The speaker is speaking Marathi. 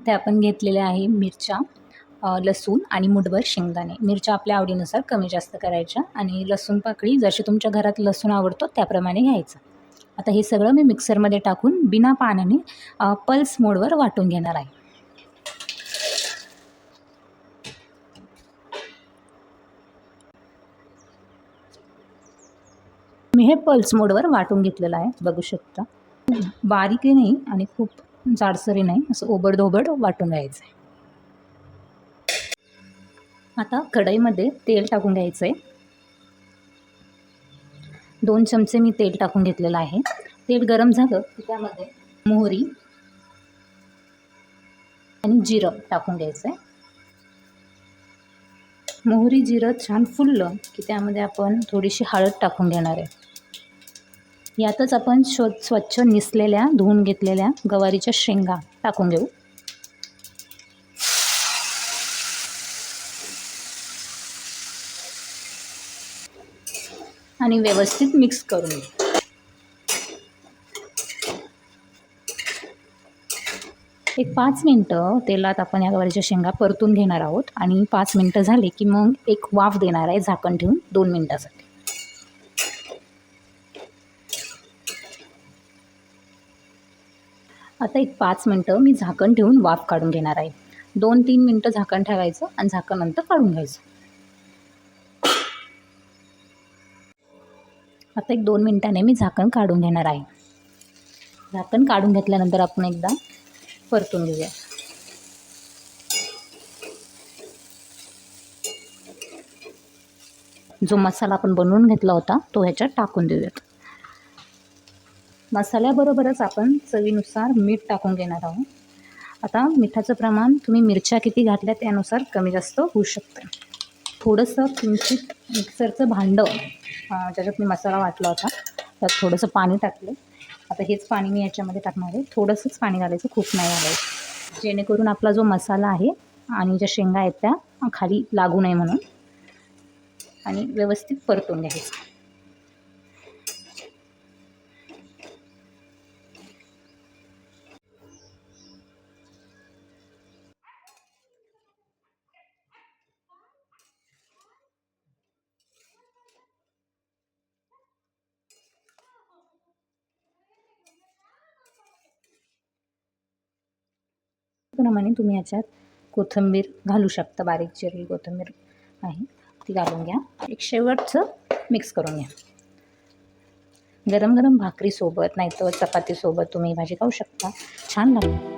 इथे आपण घेतलेल्या आहे मिरच्या, लसूण आणि मुठभर शेंगदाणे. मिरच्या आपल्या आवडीनुसार कमी जास्त करायच्या आणि लसूण पाकळी जशी तुमच्या घरात लसूण आवडतो त्याप्रमाणे घ्यायचं. आता हे सगळं मी मिक्सरमध्ये टाकून बिना पाण्याने पल्स मोडवर वाटून घेणार आहे. मी हे पल्स मोडवर वाटून घेतलेलं आहे, बघू शकता. बारीकही नाही आणि खूप जाडसरही नाही, असं ओबडधोबड वाटून घ्यायचं आहे. आता कढईमध्ये तेल टाकून घ्यायचं आहे. 2 चमचे मी तेल टाकून घेतलेलं आहे. तेल गरम झालं की त्यामध्ये मोहरी आणि जिरं टाकून घ्यायचं आहे. मोहरी जिरं छान फुललं की त्यामध्ये आपण थोडीशी हळद टाकून घेणार आहे. यातच आपण स्वच्छ निसलेल्या धुवून घेतलेल्या गवारीच्या शेंगा टाकून घेऊ. आणि व्यवस्थित मिक्स करून घेऊ. एक 5 मिनटं तेलात आपण या गवारीच्या शेंगा परतून घेणार आहोत आणि 5 मिनटं झाले की मग एक वाफ देणार आहे झाकण ठेवून 2 मिनटासाठी. आता एक 5 मिनटं मी झाकण ठेवून वाफ काढून घेणार आहे. 2-3 मिनटं झाकण ठेवायचं आणि झाकण नंतर काढून घ्यायचं. आता एक 2 मिनटाने मी झाकण काढून घेणार आहे. झाकण काढून घेतल्यानंतर आपण एकदा परतून घेऊया. जो मसाला आपण बनवून घेतला होता तो ह्याच्यात टाकून देऊयात. मसाल्याबरोबरच आपण चवीनुसार मीठ टाकून घेणार आहोत. आता मिठाचं प्रमाण तुम्ही मिरच्या किती घातल्या त्यानुसार कमी जास्त होऊ शकतं. थोडंसं किंचित मिक्सरचं भांडं ज्याच्यात मी मसाला वाटला होता त्यात थोडंसं पाणी टाकलं. आता हेच पाणी मी याच्यामध्ये टाकणार आहे. थोडंसंच पाणी घालायचं, खूप नाही घालायचं, जेणेकरून आपला जो मसाला आहे आणि ज्या शेंगा आहेत त्या खाली लागू नये म्हणून. आणि व्यवस्थित परतून घ्यायचं. प्रमाणे तुम्ही याच्यात कोथिंबीर घालू शकता. बारीक चिरलेली कोथिंबीर आहे ती घालून घ्या. एक शेवटचं मिक्स करून घ्या. गरम गरम भाकरीसोबत नाहीतर चपातीसोबत तुम्ही भाजी खाऊ शकता, छान लागते.